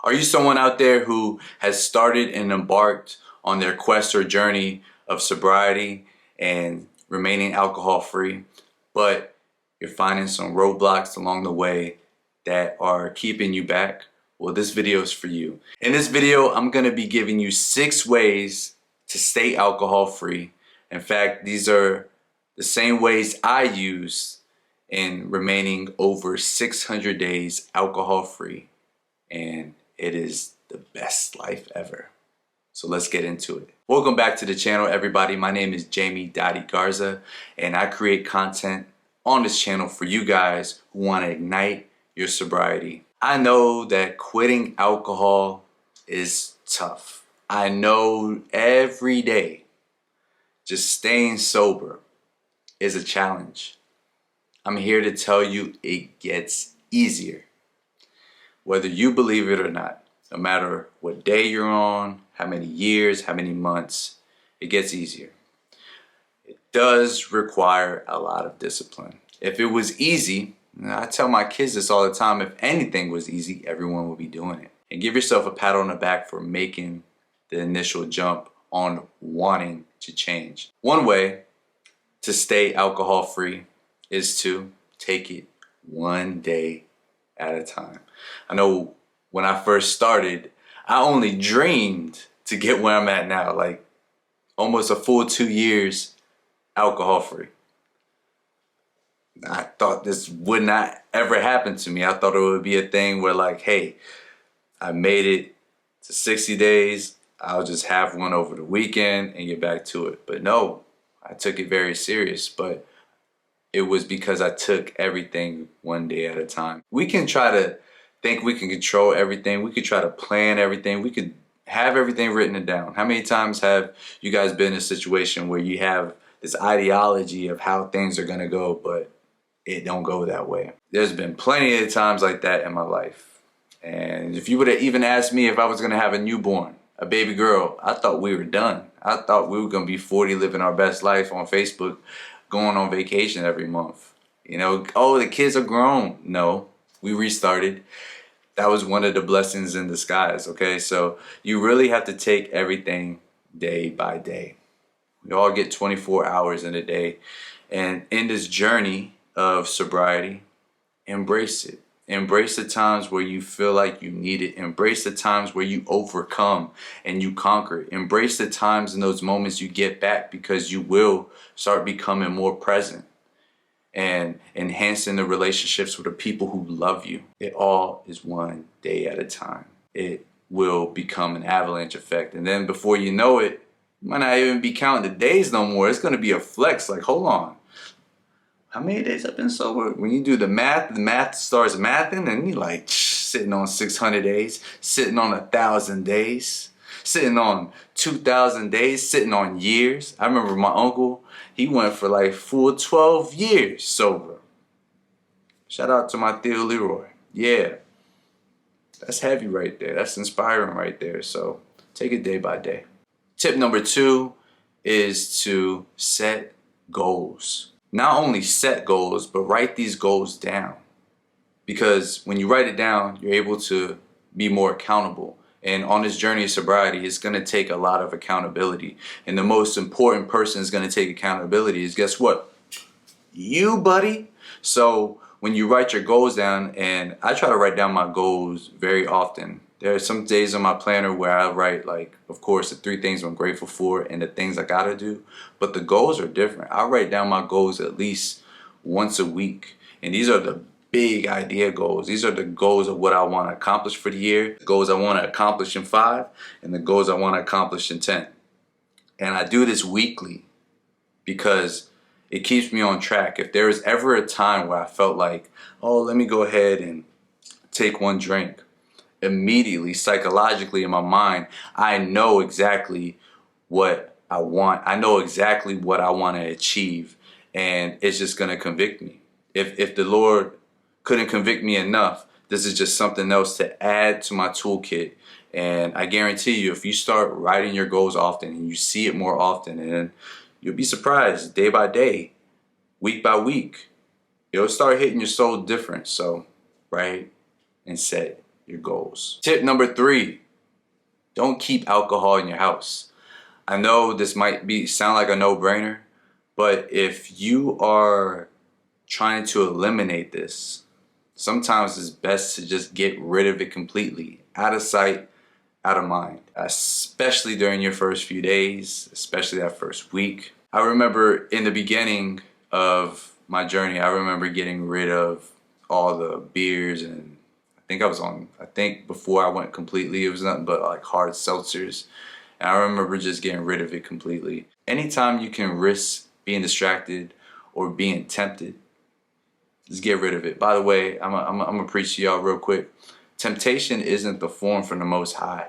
Are you someone out there who has started and embarked on their quest or journey of sobriety and remaining alcohol free, but you're finding some roadblocks along the way that are keeping you back? Well, this video is for you. In this video, I'm gonna be giving you 6 ways to stay alcohol free. In fact, these are the same ways I use in remaining over 600 days alcohol free. And it is the best life ever. So let's get into it. Welcome back to the channel, everybody. My name is Jamie Dottie Garza, and I create content on this channel for you guys who want to ignite your sobriety. I know that quitting alcohol is tough. I know every day just staying sober is a challenge. I'm here to tell you it gets easier. Whether you believe it or not, no matter what day you're on, how many years, how many months, it gets easier. It does require a lot of discipline. If it was easy, I tell my kids this all the time, if anything was easy, everyone would be doing it. And give yourself a pat on the back for making the initial jump on wanting to change. One way to stay alcohol free is to take it one day at a time. I know when I first started, I only dreamed to get where I'm at now, like almost a full 2 years alcohol free. I thought this would not ever happen to me. I thought it would be a thing where like, hey, I made it to 60 days. I'll just have one over the weekend and get back to it. But no, I took it very serious. But it was because I took everything one day at a time. We can try to think we can control everything. We could try to plan everything. We could have everything written down. How many times have you guys been in a situation where you have this ideology of how things are gonna go, but it don't go that way? There's been plenty of times like that in my life. And if you would have even asked me if I was gonna have a newborn, a baby girl, I thought we were done. I thought we were gonna be 40 living our best life on Facebook, going on vacation every month. You know, oh, the kids are grown. No, we restarted. That was one of the blessings in disguise, okay? So you really have to take everything day by day. We all get 24 hours in a day. And in this journey of sobriety, embrace it. Embrace the times where you feel like you need it. Embrace the times where you overcome and you conquer. Embrace the times and those moments you get back, because you will start becoming more present and enhancing the relationships with the people who love you. It all is one day at a time. It will become an avalanche effect. And then before you know it, you might not even be counting the days no more. It's going to be a flex. Like, hold on. How many days I've been sober? When you do the math starts mathing, and you're like sitting on 600 days, sitting on 1,000 days, sitting on 2,000 days, sitting on years. I remember my uncle, he went for like full 12 years sober. Shout out to my Theo Leroy. Yeah, that's heavy right there. That's inspiring right there. So take it day by day. Tip number 2 is to set goals. Not only set goals, but write these goals down. Because when you write it down, you're able to be more accountable. And on this journey of sobriety, it's going to take a lot of accountability. And the most important person is going to take accountability is, guess what? You, buddy. So when you write your goals down, and I try to write down my goals very often. There are some days on my planner where I write, like, of course, the 3 things I'm grateful for and the things I gotta do. But the goals are different. I write down my goals at least once a week. And these are the big idea goals. These are the goals of what I want to accomplish for the year, the goals I want to accomplish in 5, and the goals I want to accomplish in 10. And I do this weekly because it keeps me on track. If there is ever a time where I felt like, oh, let me go ahead and take one drink, immediately, psychologically in my mind, I know exactly what I want. I know exactly what I want to achieve, and it's just going to convict me. If the Lord couldn't convict me enough, this is just something else to add to my toolkit. And I guarantee you, if you start writing your goals often and you see it more often, and you'll be surprised day by day, week by week, it'll start hitting your soul different. So write and set your goals. Tip number 3, don't keep alcohol in your house. I know this might sound like a no-brainer, but if you are trying to eliminate this, sometimes it's best to just get rid of it completely. Out of sight, out of mind. Especially during your first few days, especially that first week. I remember in the beginning of my journey, I remember getting rid of all the beers, and I think before I went completely, it was nothing but like hard seltzers. And I remember just getting rid of it completely. Anytime you can risk being distracted or being tempted, just get rid of it. By the way, I'm gonna preach to y'all real quick. Temptation isn't the form from the Most High.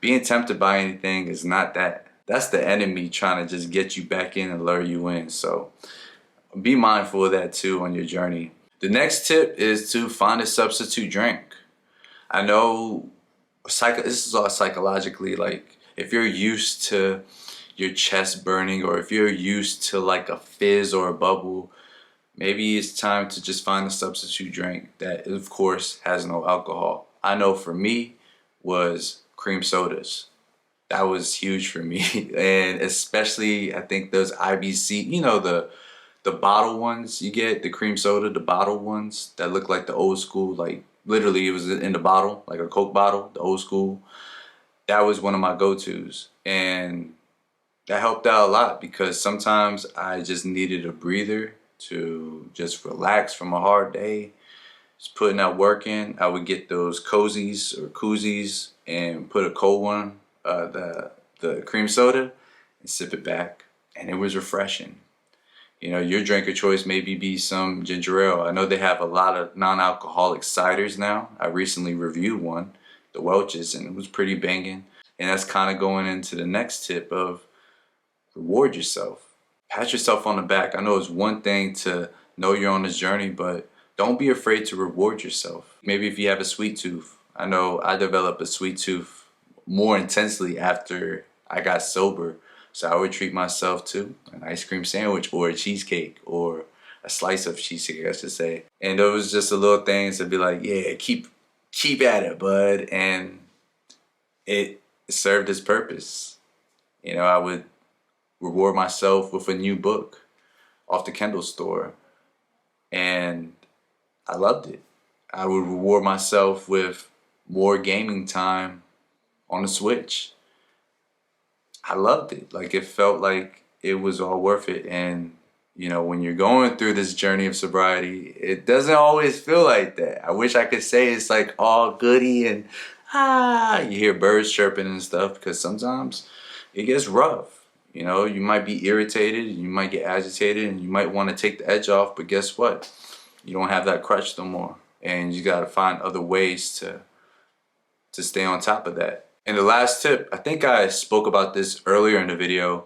Being tempted by anything is not that. That's the enemy trying to just get you back in and lure you in. So be mindful of that too on your journey. The next tip is to find a substitute drink. I know this is all psychologically, like if you're used to your chest burning, or if you're used to like a fizz or a bubble, maybe it's time to just find a substitute drink that, of course, has no alcohol. I know for me was cream sodas. That was huge for me. And especially, I think those IBC, you know, the bottle ones you get, the cream soda, the bottle ones that look like the old school, like literally it was in the bottle, like a Coke bottle, the old school. That was one of my go-tos. And that helped out a lot because sometimes I just needed a breather to just relax from a hard day, just putting that work in. I would get those cozies or koozies and put a cold one, the cream soda, and sip it back, and it was refreshing. You know, your drink of choice maybe be some ginger ale. I know they have a lot of non-alcoholic ciders now. I recently reviewed one, the Welch's, and it was pretty banging. And that's kind of going into the next tip of reward yourself. Pat yourself on the back. I know it's one thing to know you're on this journey, but don't be afraid to reward yourself. Maybe if you have a sweet tooth. I know I developed a sweet tooth more intensely after I got sober. So I would treat myself to an ice cream sandwich or a cheesecake or a slice of cheesecake, I should say. And those just the little things to be like, yeah, keep at it, bud. And it served its purpose. You know, I would reward myself with a new book off the Kindle store, and I loved it. I would reward myself with more gaming time on the Switch. I loved it. Like, it felt like it was all worth it. And you know, when you're going through this journey of sobriety, it doesn't always feel like that. I wish I could say it's like all goody and you hear birds chirping and stuff, because sometimes it gets rough. You know, you might be irritated, you might get agitated, and you might want to take the edge off, but guess what? You don't have that crutch no more. And you got to find other ways to stay on top of that. And the last tip, I think I spoke about this earlier in the video,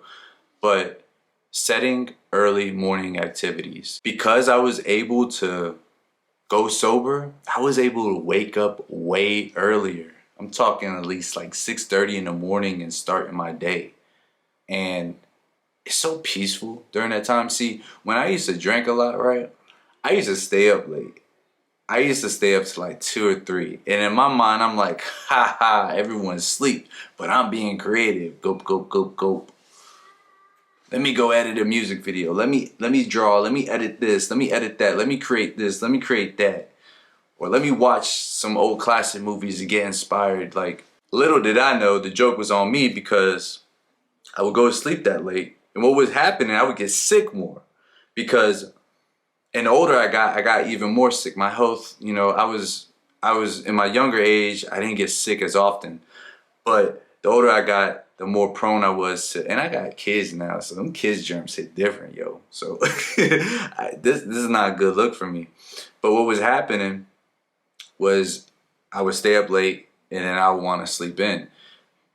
but setting early morning activities. Because I was able to go sober, I was able to wake up way earlier. I'm talking at least like 6:30 in the morning and starting my day. And it's so peaceful during that time. See, when I used to drink a lot, right, I used to stay up late. I used to stay up to like 2 or 3. And in my mind, I'm like, ha ha, everyone's asleep. But I'm being creative. Gulp, gulp, gulp, gulp. Let me go edit a music video. Let me draw. Let me edit this. Let me edit that. Let me create this. Let me create that. Or let me watch some old classic movies to get inspired. Like, little did I know the joke was on me, because I would go to sleep that late. And what was happening, I would get sick more. Because and the older I got even more sick. My health, you know, I was in my younger age, I didn't get sick as often. But the older I got, the more prone I was to, and I got kids now, so them kids germs hit different, yo. So this is not a good look for me. But what was happening was I would stay up late and then I would want to sleep in.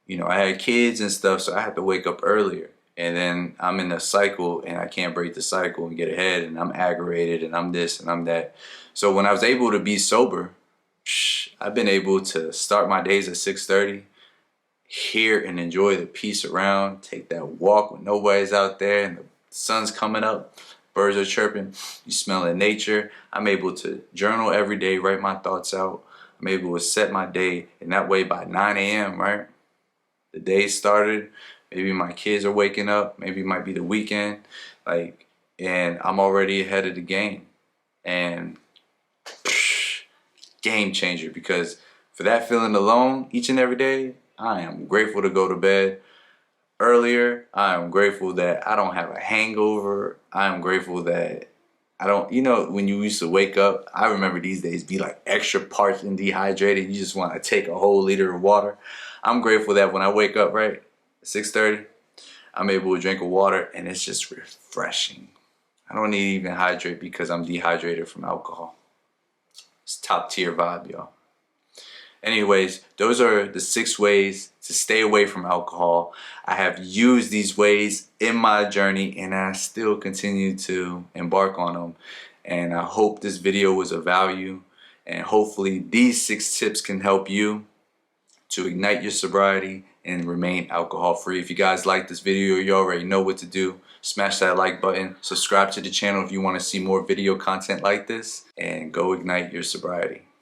You know, I had kids and stuff, so I had to wake up earlier. And then I'm in a cycle and I can't break the cycle and get ahead, and I'm aggravated and I'm this and I'm that. So when I was able to be sober, I've been able to start my days at 6:30, hear and enjoy the peace around, take that walk when nobody's out there and the sun's coming up, birds are chirping, you smell nature. I'm able to journal every day, write my thoughts out. I'm able to set my day, and that way by 9 a.m., right? The day started, maybe my kids are waking up, maybe it might be the weekend, like, and I'm already ahead of the game. And game changer, because for that feeling alone each and every day, I am grateful to go to bed earlier. I am grateful that I don't have a hangover. I am grateful that I don't, when you used to wake up, I remember these days be like extra parched and dehydrated. You just want to take a whole liter of water. I'm grateful that when I wake up, right, at 6:30, I'm able to drink a water and it's just refreshing. I don't need to even hydrate because I'm dehydrated from alcohol. It's top tier vibe, y'all. Anyways, those are the 6 ways to stay away from alcohol. I have used these ways in my journey and I still continue to embark on them. And I hope this video was of value, and hopefully these 6 tips can help you to ignite your sobriety and remain alcohol free. If you guys like this video, you already know what to do. Smash that like button, subscribe to the channel if you want to see more video content like this, and go ignite your sobriety.